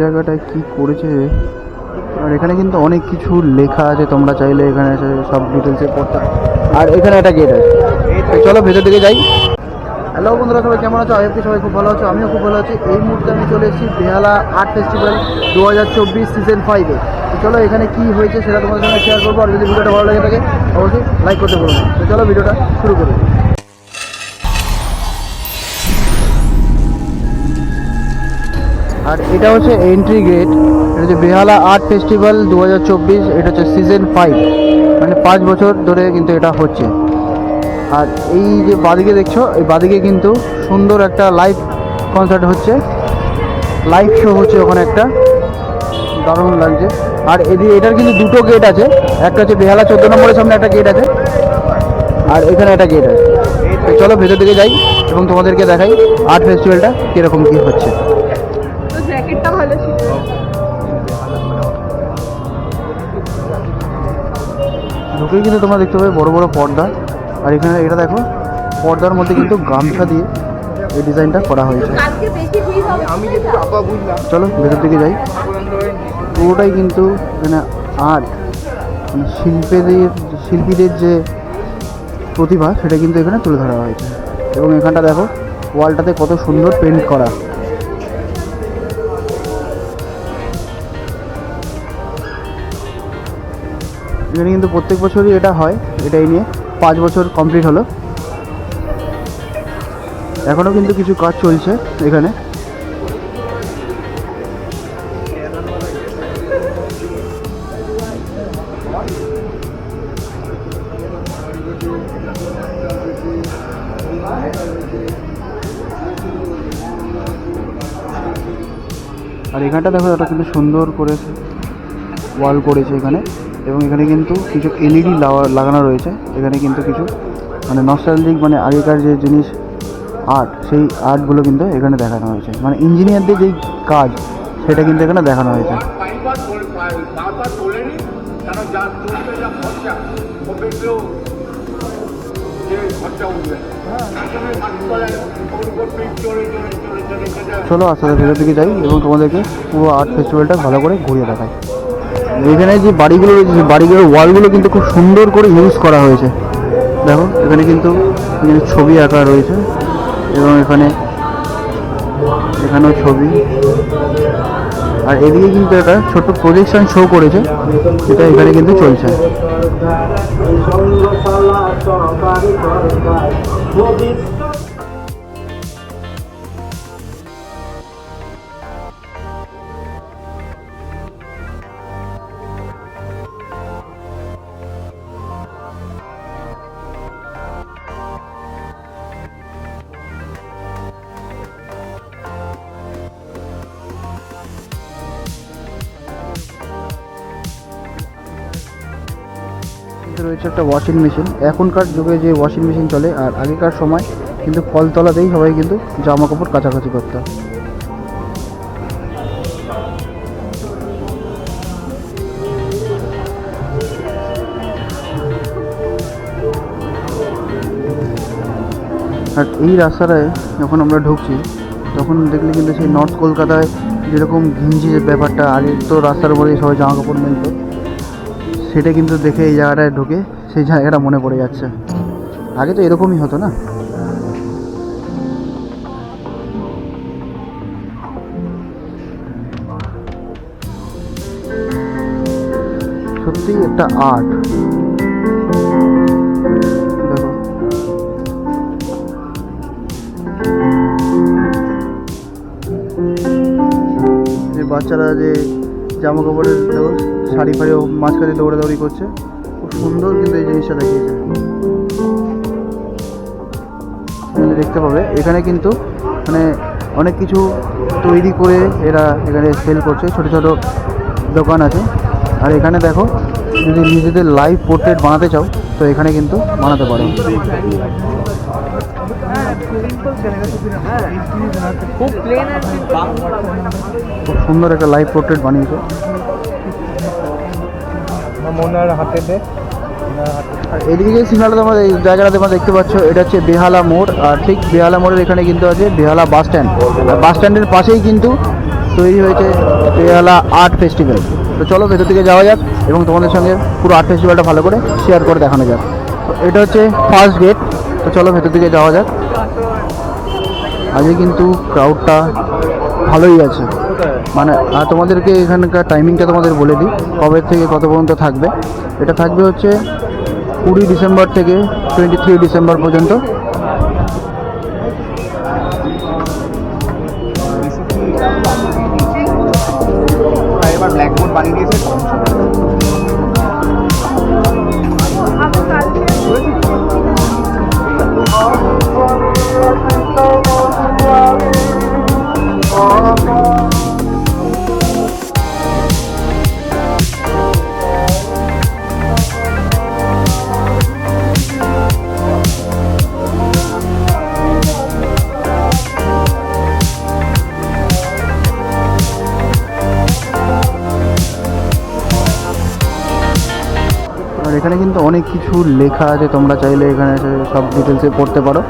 জায়গাটায় কি করেছে। আর এখানে কিন্তু অনেক কিছু লেখা আছে, তোমরা চাইলে এখানে সব ডিটেলসে পড়তে। আর এখানে একটা গেট আছে, চলো ভেতর দিকে যাই। হ্যালো বন্ধুরা, সবাই কেমন আছো? আজকে সবাই খুব ভালো আছো, আমিও খুব ভালো আছি। এই মুহূর্তে আমি চলে এসেছি বেহালা আর্ট ফেস্টিভ্যাল 2024 সিজন 5-এ। তো চলো এখানে কি হয়েছে সেটা তোমাদের সঙ্গে শেয়ার করবো। আর যদি ভিডিওটা ভালো লাগে থাকে অবশ্যই লাইক করতে ভুলো না। তো চলো ভিডিওটা শুরু করি। আর এটা হচ্ছে এন্ট্রি গেট। এটা হচ্ছে বেহালা আর্ট ফেস্টিভ্যাল 2024। এটা হচ্ছে সিজন 5, মানে 5 বছর ধরে কিন্তু এটা হচ্ছে। আর এই যে বাদিকে দেখছো, এই বাদিকে কিন্তু সুন্দর একটা লাইভ কনসার্ট হচ্ছে, লাইভ শো হচ্ছে ওখানে একটা, দারুণ লাগছে। আর এদিকে এটার কিন্তু দুটো গেট আছে, একটা হচ্ছে বেহালা 14 নম্বরের সামনে একটা গেট আছে, আর এখানে একটা গেট আছে। তো চলো ভেতর দিকে যাই এবং তোমাদেরকে দেখাই আর্ট ফেস্টিভ্যালটা কীরকম কী হচ্ছে। ঢুকেই কিন্তু তোমরা দেখতে পাবে বড় বড় পর্দা। আর এখানে এটা দেখো, পর্দার মধ্যে কিন্তু গামছা দিয়ে এই ডিজাইনটা করা হয়েছে। চলো ভেতর দিকে যাই। পুরোটাই কিন্তু এখানে আর্ট, মানে শিল্পীদের যে প্রতিভা সেটা কিন্তু এখানে তুলে ধরা হয়েছে। এবং এখানটা দেখো, ওয়ালটাতে কত সুন্দর পেন্ট করা। এখানে কিন্তু প্রত্যেক বছরই এটা হয়। এটাই নিয়ে 5 বছর কমপ্লিট হলো, এখনও কিন্তু কিছু কাজ চলছে এখানে। আর এখানটা দেখো, এটা কিন্তু সুন্দর করে ওয়াল করেছে এখানে। এবং এখানে কিন্তু কিছু এলইডি লাগানো রয়েছে। এখানে কিন্তু কিছু মানে নস্টালজিক, মানে আগেকার যে জিনিস আর্ট, সেই আর্টগুলো কিন্তু এখানে দেখানো হয়েছে। মানে ইঞ্জিনিয়ারদের যেই কাজ সেটা কিন্তু এখানে দেখানো হয়েছে। চলো আস্তে আস্তে ভেতর দিকে যাই এবং তোমাদেরকে পুরো আর্ট ফেস্টিভ্যালটা ভালো করে ঘুরিয়ে দেখাই। এখানে যে বাড়িগুলো রয়েছে, সেই বাড়িগুলোর ওয়ালগুলো কিন্তু খুব সুন্দর করে ইউজ করা হয়েছে। দেখো এখানে কিন্তু ছবি আঁকা রয়েছে এবং এখানেও ছবি। আর এদিকে কিন্তু একটা ছোট্ট প্রজেকশন শো করেছে, যেটা এখানে কিন্তু চলছে। রয়েছে একটা ওয়াশিং মেশিন। এখনকার যুগে যে ওয়াশিং মেশিন চলে, আর আগেকার সময় কিন্তু কলতলাতেই সবাই কিন্তু জামা কাপড় কাচাকাচি করত। আর এই রাস্তাটায় যখন আমরা ঢুকছি, তখন দেখলে কিন্তু সেই নর্থ কলকাতায় যেরকম ঘিঞ্জি যে ব্যাপারটা, আগে তো রাস্তার উপরেই সবাই জামা কাপড় মেলত, সেটা কিন্তু দেখে এই জায়গাটায় ঢুকে সেই জায়গাটা মনে পড়ে যাচ্ছে। আগে তো এরকমই হতো না। সত্যি একটা আর্ট। দেখো যে বাচ্চারা যে জামা কাপড়ের, দেখো শাড়ি ফাড়িও মাঝখানে দৌড়াদৌড়ি করছে, খুব সুন্দর কিন্তু এই জিনিসটা দেখিয়েছে। দেখতে পাবে এখানে কিন্তু মানে অনেক কিছু তৈরি করে এরা এখানে সেল করছে, ছোট ছোট দোকান আছে। আর এখানে দেখো, যদি নিজেদের লাইভ পোর্ট্রেট বানাতে চাও তো এখানে কিন্তু বানাতে পারো। খুব সুন্দর একটা লাইভ পোর্ট্রেট বানিয়েছে। আর এদিকে যে সিগনালটা তোমরা এই জায়গাটা তোমরা দেখতে পাচ্ছ, এটা হচ্ছে বেহালা মোড়। আর ঠিক বেহালা মোড়ের এখানে কিন্তু আছে বেহালা বাস স্ট্যান্ড। আর বাস স্ট্যান্ডের পাশেই কিন্তু তৈরি হয়েছে বেহালা আর্ট ফেস্টিভ্যাল। তো চলো ভেতর থেকে যাওয়া যাক এবং তোমাদের সঙ্গে পুরো আর্ট ফেস্টিভ্যালটা ভালো করে শেয়ার করে দেখানো যাক। তো এটা হচ্ছে ফার্স্ট গেট। তো চলো ভেতর দিকে যাওয়া যাক। আজকে কিন্তু ক্রাউডটা ভালোই আছে, মানে তোমাদেরকে এখানকার টাইমিংটা তোমাদের বলে দিই কবে থেকে কত পর্যন্ত থাকবে। এটা থাকবে হচ্ছে 20 ডিসেম্বর থেকে 23 ডিসেম্বর পর্যন্ত। এবার ব্ল্যাকবোর্ড বানিয়ে দিয়েছে। আর এখানে কিন্তু অনেক কিছু লেখা আছে, তোমরা চাইলে এখানে এসে সব ডিটেলসে পড়তে পারো।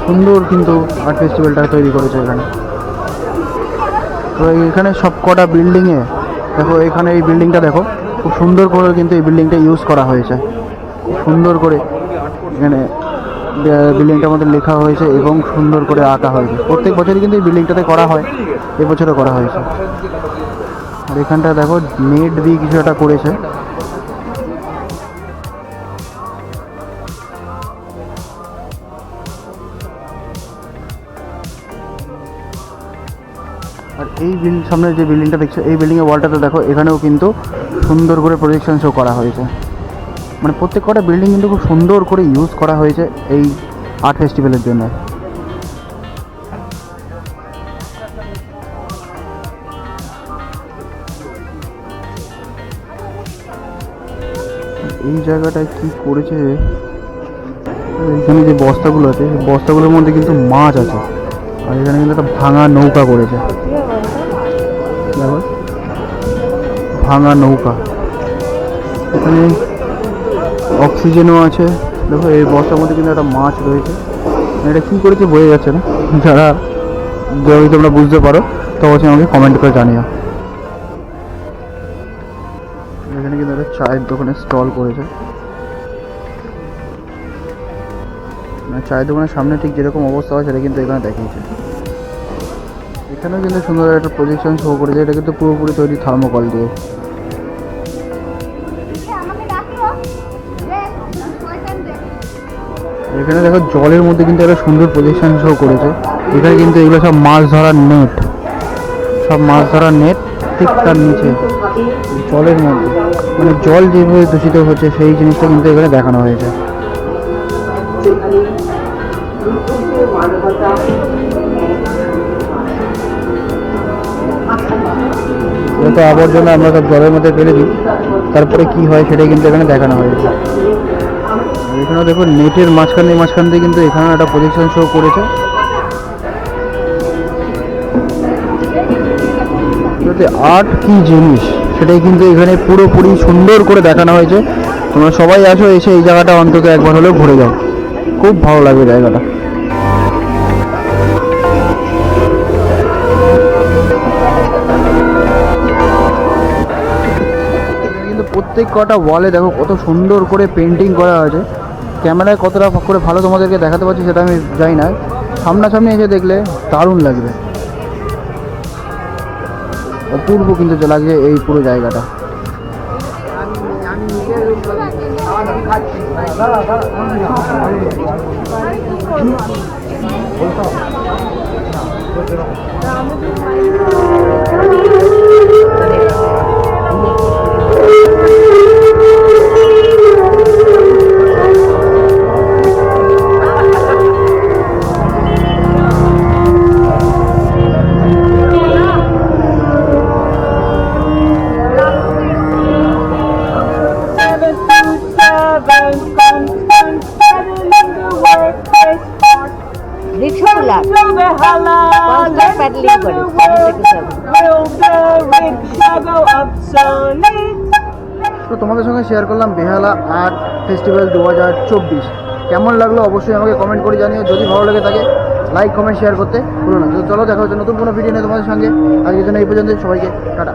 সুন্দর কিন্তু আর্ট ফেস্টিভ্যালটা তৈরি করেছে এখানে। তো এখানে সব কটা বিল্ডিংয়ে দেখো, এখানে এই বিল্ডিংটা দেখো, খুব সুন্দর করে কিন্তু এই বিল্ডিংটা ইউজ করা হয়েছে। খুব সুন্দর করে এখানে বিল্ডিংটার মধ্যে লেখা হয়েছে এবং সুন্দর করে আঁকা হয়েছে। প্রত্যেক বছরই কিন্তু এই বিল্ডিংটাতে করা হয়, এবছরও করা হয়েছে। আর এখানটা দেখো নেট দিয়ে কিছু একটা করেছে। আর এই সামনে যে বিল্ডিংটা দেখছো, এই বিল্ডিংয়ের ওয়ালটাতে দেখো, এখানেও কিন্তু সুন্দর করে প্রজেকশন শো করা হয়েছে। মানে প্রত্যেক কটা বিল্ডিং কিন্তু খুব সুন্দর করে ইউজ করা হয়েছে এই আর্ট ফেস্টিভ্যালের জন্য। এই জায়গাটায় কি করেছে, এখানে যে বস্তাগুলো আছে, সেই বস্তাগুলোর মধ্যে কিন্তু মাছ আছে। আর এখানে কিন্তু একটা ভাঙা নৌকা করেছে, দেখো ভাঙা নৌকা। এখানে অক্সিজেনও আছে। দেখো এই বস্তার মধ্যে কিন্তু একটা মাছ রয়েছে। এটা কী করেছে বোঝা যাচ্ছে না, যারা যদি তোমরা বুঝতে পারো তো অবশ্যই আমাকে কমেন্ট করে জানিও। এখানে কিন্তু একটা চায়ের দোকানে স্টল করেছে। চায়ের দোকানের সামনে ঠিক যেরকম অবস্থা হয় সেটা কিন্তু এখানে দেখিয়েছে। এখানেও কিন্তু সুন্দর একটা প্রজেকশন শো করেছে। এটা কিন্তু পুরোপুরি তৈরি থার্মোকল দিয়ে। এখানে দেখো জলের মধ্যে কিন্তু একটা সুন্দর প্রজেকশন শো করেছে। এখানে কিন্তু এগুলো সব মাছ ধরার নেট, সব মাছ ধরার নেট ঠিক তার নিচে জলের মধ্যে, মানে জল যেভাবে দূষিত হচ্ছে সেই জিনিসটা কিন্তু এখানে দেখানো হয়েছে। যত আবর্জনা আমরা সব জলের মধ্যে ফেলে দিই, তারপরে কি হয় সেটাই কিন্তু এখানে দেখানো হয়েছে। এখানে দেখো নেটের মাঝখান দিয়ে কিন্তু এখানে একটা প্রজেকশন শো করেছে। আর্ট কি জিনিস সেটাই কিন্তু এখানে পুরোপুরি সুন্দর করে দেখানো হয়েছে। তোমরা সবাই আসো, এসে এই জায়গাটা অন্তত একবার হলেও ঘুরে যাও, খুব ভালো লাগবে জায়গাটা। কিন্তু প্রত্যেক কটা ওয়ালে দেখো কত সুন্দর করে পেন্টিং করা আছে। ক্যামেরায় কতটা করে ভালো তোমাদেরকে দেখাতে পারছি সেটা আমি জানি না, সামনাসামনি এসে দেখলে দারুণ লাগবে। অপূর্ব কিন্তু লাগছে এই পুরো জায়গাটা। রিক্সাওয়ালা কনস্ট্যান্ট প্যাডেলিং করে 7 থেকে 7। তো তোমাদের সঙ্গে শেয়ার করলাম বেহালা আর্ট ফেস্টিভ্যাল 2024। কেমন লাগলো অবশ্যই আমাকে কমেন্ট করে জানিও। যদি ভালো লাগে থাকে লাইক কমেন্ট শেয়ার করতে ভুলো না। তো চলো দেখা হচ্ছে নতুন কোনো ভিডিও নিয়ে তোমাদের সঙ্গে। আজকের জন্য এই পর্যন্ত, সবাইকে টাটা।